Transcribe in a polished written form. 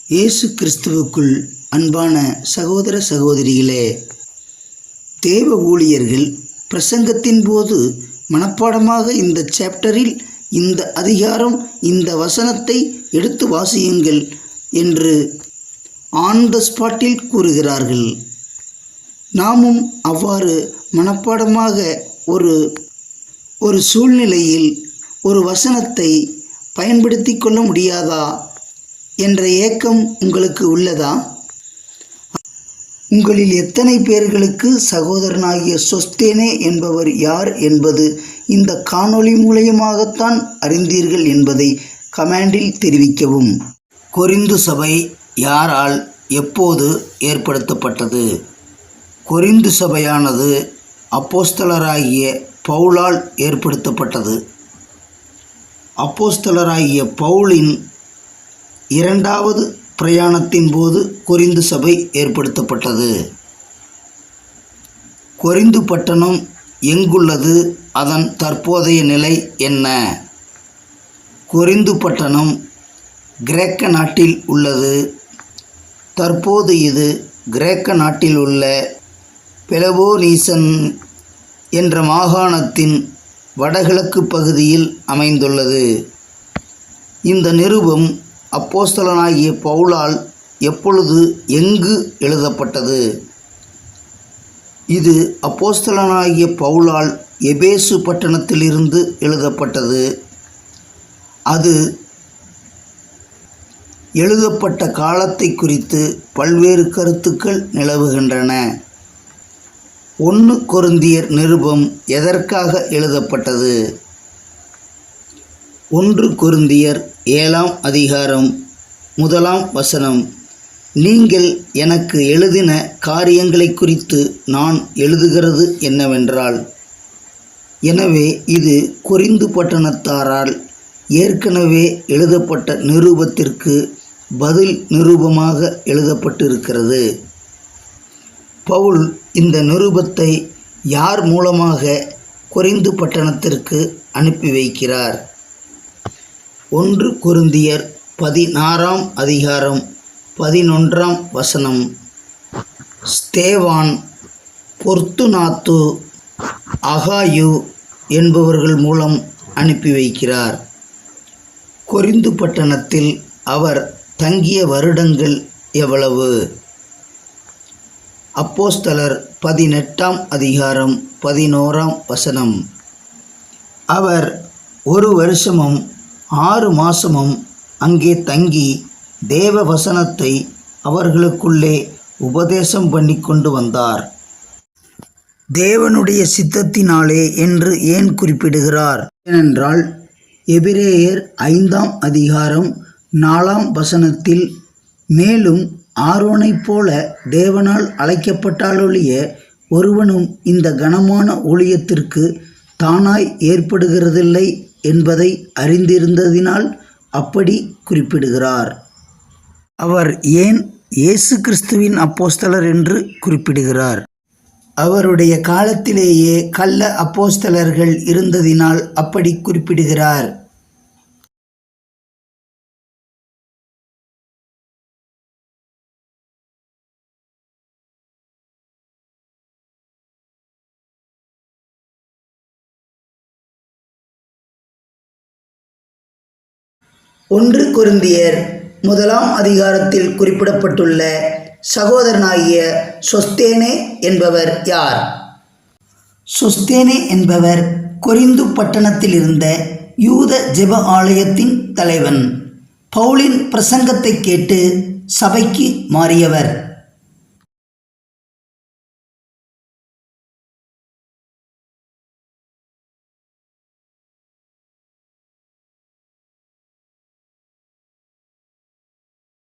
இயேசு கிறிஸ்துவுக்குள் அன்பான சகோதர சகோதரிகளே, தேவ ஊழியர்கள் பிரசங்கத்தின் போது மனப்பாடமாக இந்த சாப்டரில் இந்த அதிகாரம் இந்த வசனத்தை எடுத்து வாசியுங்கள் என்று ஆன் த ஸ்பாட்டில் கூறுகிறார்கள். நாமும் அவ்வாறு மனப்பாடமாக ஒரு சூழ்நிலையில் ஒரு வசனத்தை பயன்படுத்தி கொள்ள முடியாதா என்ற ஏக்கம் உங்களுக்கு உள்ளதா? உங்களில் எத்தனை பேர்களுக்கு சகோதரனாகிய சொஸ்தேனே என்பவர் யார் என்பது இந்த காணொளி மூலமாகத்தான் அறிந்தீர்கள் என்பதை கமெண்டில் தெரிவிக்கவும். கொரிந்து சபை யாரால் எப்போது ஏற்படுத்தப்பட்டது? கொரிந்து சபையானது அப்போஸ்தலராகிய பவுலால் ஏற்படுத்தப்பட்டது. அப்போஸ்தலராகிய பவுலின் இரண்டாவது பிரயாணத்தின் போது கொரிந்து சபை ஏற்படுத்தப்பட்டது. கொரிந்து பட்டணம் எங்குள்ளது? அதன் தற்போதைய நிலை என்ன? கொரிந்து பட்டணம் கிரேக்க நாட்டில் உள்ளது. தற்போது இது கிரேக்க நாட்டில் உள்ள பெலோபோனீசன் என்ற மாகாணத்தின் வடகிழக்கு பகுதியில் அமைந்துள்ளது. இந்த நிருபம் அப்போஸ்தலனாகிய பவுலால் எப்பொழுது எங்கு எழுதப்பட்டது? இது அப்போஸ்தலனாகிய பவுலால் எபேசு பட்டணத்திலிருந்து எழுதப்பட்டது. அது எழுதப்பட்ட காலத்தை குறித்து பல்வேறு கருத்துக்கள் நிலவுகின்றன. 1 கொரிந்தியர் நிருபம் எதற்காக எழுதப்பட்டது? 1 கொரிந்தியர் 7ஆம் அதிகாரம் 1ஆம் வசனம், நீங்கள் எனக்கு எழுதின காரியங்களை குறித்து நான் எழுதுகிறது என்னவென்றால், எனவே இது கொரிந்து பட்டணத்தாரால் ஏற்கனவே எழுதப்பட்ட நிருபத்திற்கு பதில் நிருபமாக எழுதப்பட்டிருக்கிறது. பவுல் இந்த நிருபத்தை யார் மூலமாக கொரிந்து பட்டணத்திற்கு அனுப்பி வைக்கிறார்? 1 கொரிந்தியர் 16ஆம் அதிகாரம் 11ஆம் வசனம், ஸ்தேவான், பொர்த்துனாத்து, அகாயு என்பவர்கள் மூலம் அனுப்பி வைக்கிறார். கொரிந்து பட்டணத்தில் அவர் தங்கிய வருடங்கள் எவ்வளவு? அப்போஸ்தலர் 18ஆம் அதிகாரம் 11ஆம் வசனம், அவர் 1 வருஷமும் 6 மாதமும் அங்கே தங்கி தேவ வசனத்தை அவர்களுக்குள்ளே உபதேசம் பண்ணி கொண்டு வந்தார். தேவனுடைய சித்தத்தினாலே என்று ஏன் குறிப்பிடுகிறார்? ஏனென்றால் எபிரேயர் 5ஆம் அதிகாரம் 4ஆம் வசனத்தில், மேலும் ஆரோனைப் போல தேவனால் அழைக்கப்பட்டாலொழிய ஒருவனும் இந்த கனமான ஊழியத்திற்கு தானாய் ஏற்படுகிறதில்லை என்பதை அறிந்திருந்ததினால் அப்படி குறிப்பிடுகிறார். அவர் ஏன் இயேசு கிறிஸ்துவின் அப்போஸ்தலர் என்று குறிப்பிடுகிறார்? அவருடைய காலத்திலேயே கள்ள அப்போஸ்தலர்கள் இருந்ததினால் அப்படி குறிப்பிடுகிறார். ஒன்று கொரிந்தியர் 1ஆம் அதிகாரத்தில் குறிப்பிடப்பட்டுள்ள சகோதரனாகிய சொஸ்தேனே என்பவர் யார்? சொஸ்தேனே என்பவர் கொரிந்து பட்டணத்தில் இருந்த யூத ஜெப ஆலயத்தின் தலைவன். பவுலின் பிரசங்கத்தை கேட்டு சபைக்கு மாறியவர்.